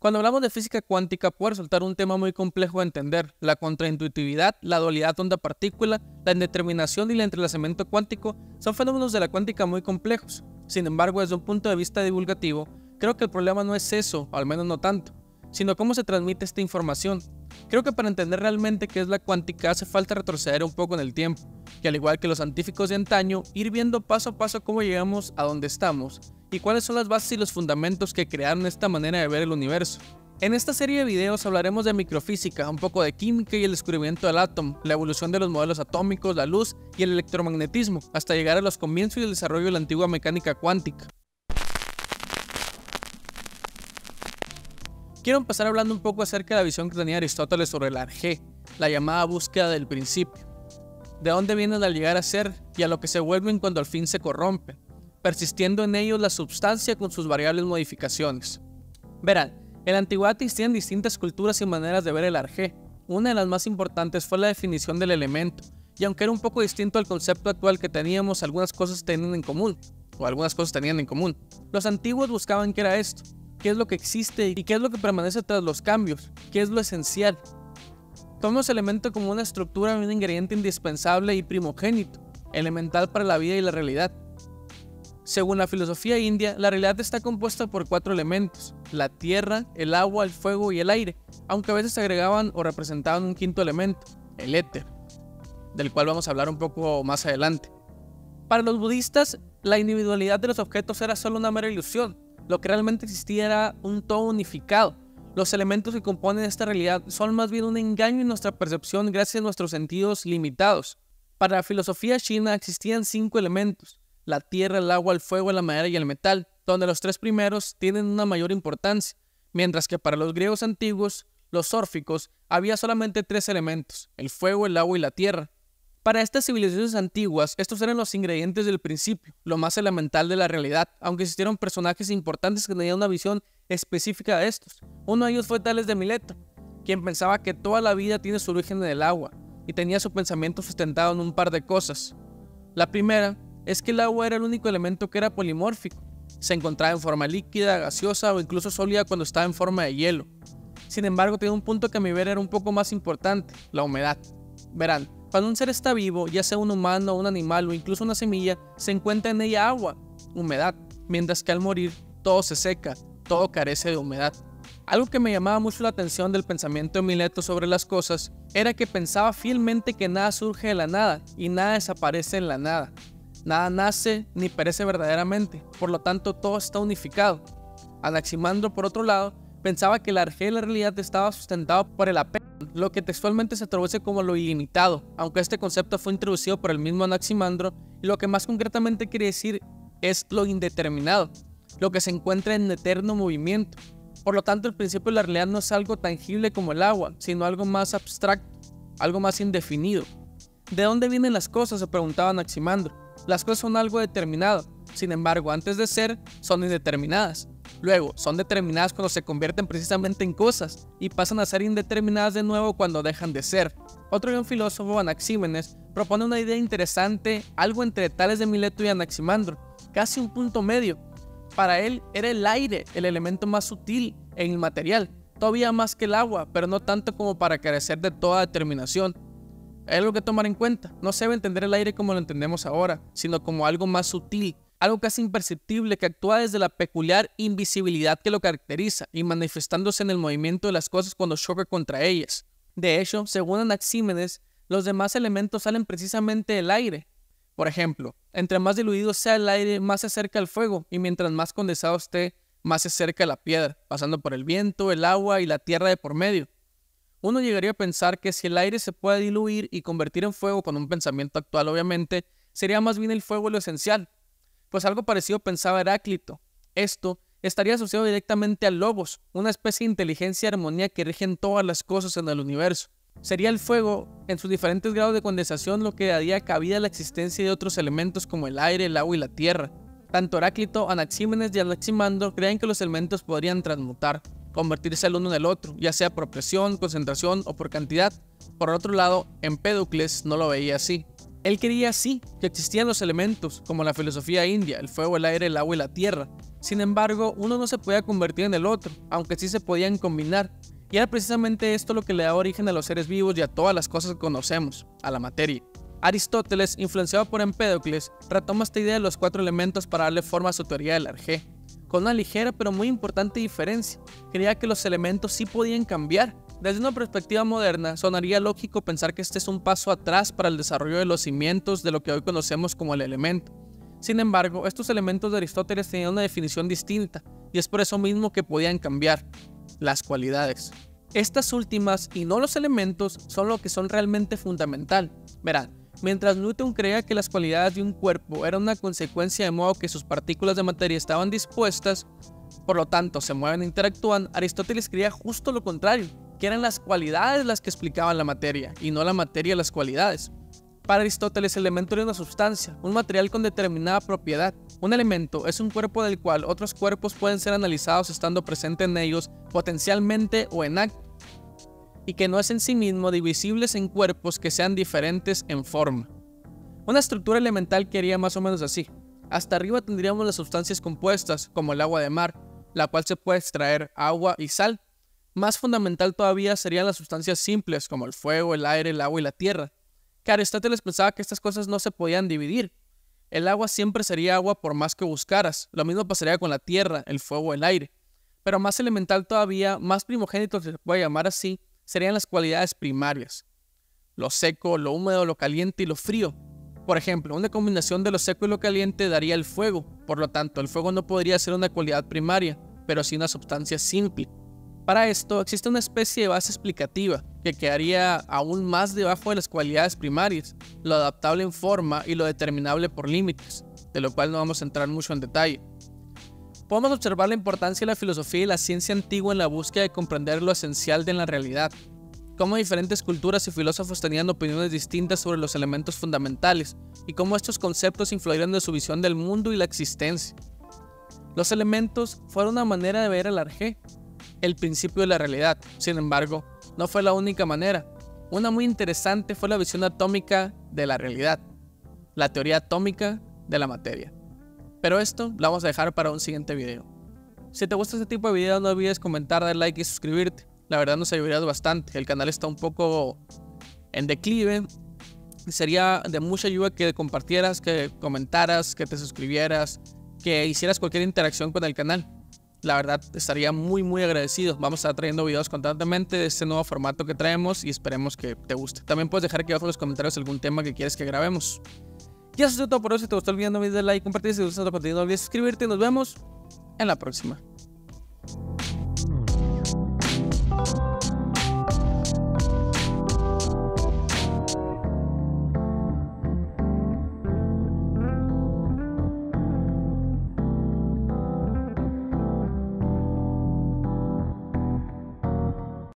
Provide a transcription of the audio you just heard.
Cuando hablamos de física cuántica puede resultar un tema muy complejo de entender. La contraintuitividad, la dualidad onda-partícula, la indeterminación y el entrelazamiento cuántico son fenómenos de la cuántica muy complejos. Sin embargo, desde un punto de vista divulgativo, creo que el problema no es eso, o al menos no tanto, sino cómo se transmite esta información. Creo que para entender realmente qué es la cuántica hace falta retroceder un poco en el tiempo, y al igual que los científicos de antaño, ir viendo paso a paso cómo llegamos a donde estamos, y cuáles son las bases y los fundamentos que crearon esta manera de ver el universo. En esta serie de videos hablaremos de microfísica, un poco de química y el descubrimiento del átomo, la evolución de los modelos atómicos, la luz y el electromagnetismo, hasta llegar a los comienzos y el desarrollo de la antigua mecánica cuántica. Quiero empezar hablando un poco acerca de la visión que tenía Aristóteles sobre el arjé, la llamada búsqueda del principio. De dónde vienen al llegar a ser y a lo que se vuelven cuando al fin se corrompen, persistiendo en ellos la substancia con sus variables modificaciones. Verán, en la antigüedad existían distintas culturas y maneras de ver el arjé. Una de las más importantes fue la definición del elemento, y aunque era un poco distinto al concepto actual que teníamos, algunas cosas tenían en común. Los antiguos buscaban qué era esto, qué es lo que existe y qué es lo que permanece tras los cambios, qué es lo esencial. Tomamos el elemento como una estructura y un ingrediente indispensable y primogénito, elemental para la vida y la realidad. Según la filosofía india, la realidad está compuesta por 4 elementos: la tierra, el agua, el fuego y el aire, aunque a veces agregaban o representaban un quinto elemento, el éter, del cual vamos a hablar un poco más adelante. Para los budistas, la individualidad de los objetos era solo una mera ilusión. Lo que realmente existía era un todo unificado. Los elementos que componen esta realidad son más bien un engaño en nuestra percepción gracias a nuestros sentidos limitados. Para la filosofía china existían 5 elementos: la tierra, el agua, el fuego, la madera y el metal, donde los 3 primeros tienen una mayor importancia, mientras que para los griegos antiguos, los órficos, había solamente 3 elementos: el fuego, el agua y la tierra. Para estas civilizaciones antiguas, estos eran los ingredientes del principio, lo más elemental de la realidad, aunque existieron personajes importantes que tenían una visión específica de estos. Uno de ellos fue Tales de Mileto, quien pensaba que toda la vida tiene su origen en el agua, y tenía su pensamiento sustentado en un par de cosas. La primera es que el agua era el único elemento que era polimórfico. Se encontraba en forma líquida, gaseosa o incluso sólida cuando estaba en forma de hielo. Sin embargo, tiene un punto que a mi ver era un poco más importante: la humedad. Verán, cuando un ser está vivo, ya sea un humano, un animal o incluso una semilla, se encuentra en ella agua, humedad, mientras que al morir todo se seca, todo carece de humedad. Algo que me llamaba mucho la atención del pensamiento de Mileto sobre las cosas era que pensaba fielmente que nada surge de la nada y nada desaparece en la nada. Nada nace ni perece verdaderamente, por lo tanto todo está unificado. Anaximandro, por otro llado, pensaba que el arjé de la realidad estaba sustentado por el apego, lo que textualmente se traduce como lo ilimitado, aunque este concepto fue introducido por el mismo Anaximandro, y lo que más concretamente quiere decir es lo indeterminado, lo que se encuentra en eterno movimiento. Por lo tanto, el principio de la realidad no es algo tangible como el agua, sino algo más abstracto, algo más indefinido. ¿De dónde vienen las cosas?, se preguntaba Anaximandro. Las cosas son algo determinado, sin embargo, antes de ser, son indeterminadas. Luego, son determinadas cuando se convierten precisamente en cosas, y pasan a ser indeterminadas de nuevo cuando dejan de ser. Otro gran filósofo, Anaxímenes, propone una idea interesante, algo entre Tales de Mileto y Anaximandro, casi un punto medio. Para él, era el aire el elemento más sutil e inmaterial, todavía más que el agua, pero no tanto como para carecer de toda determinación. Hay algo que tomar en cuenta: no se debe entender el aire como lo entendemos ahora, sino como algo más sutil, algo casi imperceptible que actúa desde la peculiar invisibilidad que lo caracteriza y manifestándose en el movimiento de las cosas cuando choca contra ellas. De hecho, según Anaxímenes, los demás elementos salen precisamente del aire. Por ejemplo, entre más diluido sea el aire, más se acerca al fuego, y mientras más condensado esté, más se acerca a la piedra, pasando por el viento, el agua y la tierra de por medio. Uno llegaría a pensar que si el aire se puede diluir y convertir en fuego con un pensamiento actual, obviamente, sería más bien el fuego lo esencial. Pues algo parecido pensaba Heráclito. Esto estaría asociado directamente al logos, una especie de inteligencia y armonía que rigen todas las cosas en el universo. Sería el fuego, en sus diferentes grados de condensación, lo que daría cabida a la existencia de otros elementos como el aire, el agua y la tierra. Tanto Heráclito, Anaxímenes y Anaximandro creen que los elementos podrían transmutar, convertirse el uno en el otro, ya sea por presión, concentración o por cantidad. Por otro lado, Empédocles no lo veía así. Él creía sí que existían los elementos, como la filosofía india, el fuego, el aire, el agua y la tierra. Sin embargo, uno no se podía convertir en el otro, aunque sí se podían combinar. Y era precisamente esto lo que le da origen a los seres vivos y a todas las cosas que conocemos, a la materia. Aristóteles, influenciado por Empédocles, retoma esta idea de los 4 elementos para darle forma a su teoría del arjé, con una ligera pero muy importante diferencia. Creía que los elementos sí podían cambiar. Desde una perspectiva moderna, sonaría lógico pensar que este es un paso atrás para el desarrollo de los cimientos de lo que hoy conocemos como el elemento. Sin embargo, estos elementos de Aristóteles tenían una definición distinta, y es por eso mismo que podían cambiar: las cualidades. Estas últimas, y no los elementos, son lo que son realmente fundamental. Verán, mientras Newton creía que las cualidades de un cuerpo eran una consecuencia de modo que sus partículas de materia estaban dispuestas, por lo tanto se mueven e interactúan, Aristóteles creía justo lo contrario, que eran las cualidades las que explicaban la materia, y no la materia las cualidades. Para Aristóteles, el elemento era una sustancia, un material con determinada propiedad. Un elemento es un cuerpo del cual otros cuerpos pueden ser analizados estando presente en ellos, potencialmente o en acto, y que no es en sí mismo divisibles en cuerpos que sean diferentes en forma. Una estructura elemental quedaría más o menos así. Hasta arriba tendríamos las sustancias compuestas, como el agua de mar, la cual se puede extraer agua y sal. Más fundamental todavía serían las sustancias simples, como el fuego, el aire, el agua y la tierra, que Aristóteles pensaba que estas cosas no se podían dividir. El agua siempre sería agua por más que buscaras, lo mismo pasaría con la tierra, el fuego, el aire. Pero más elemental todavía, más primogénito se puede llamar así, serían las cualidades primarias: lo seco, lo húmedo, lo caliente y lo frío. Por ejemplo, una combinación de lo seco y lo caliente daría el fuego, por lo tanto el fuego no podría ser una cualidad primaria, pero sí una sustancia simple. Para esto existe una especie de base explicativa que quedaría aún más debajo de las cualidades primarias: lo adaptable en forma y lo determinable por límites, de lo cual no vamos a entrar mucho en detalle. Podemos observar la importancia de la filosofía y la ciencia antigua en la búsqueda de comprender lo esencial de la realidad, cómo diferentes culturas y filósofos tenían opiniones distintas sobre los elementos fundamentales y cómo estos conceptos influyeron en su visión del mundo y la existencia. Los elementos fueron una manera de ver el arjé, el principio de la realidad. Sin embargo, no fue la única manera. Una muy interesante fue la visión atómica de la realidad, la teoría atómica de la materia. Pero esto lo vamos a dejar para un siguiente video. Si te gusta este tipo de videos, no olvides comentar, dar like y suscribirte. La verdad nos ayudarías bastante. El canal está un poco en declive. Sería de mucha ayuda que compartieras, que comentaras, que te suscribieras, que hicieras cualquier interacción con el canal. La verdad estaría muy agradecido. Vamos a estar trayendo videos constantemente de este nuevo formato que traemos y esperemos que te guste. También puedes dejar aquí abajo en los comentarios algún tema que quieres que grabemos. Y eso es todo por hoy. Si te gustó el video, no olvides darle like, compartir. Si te gustó el contenido, no olvides suscribirte. Nos vemos en la próxima.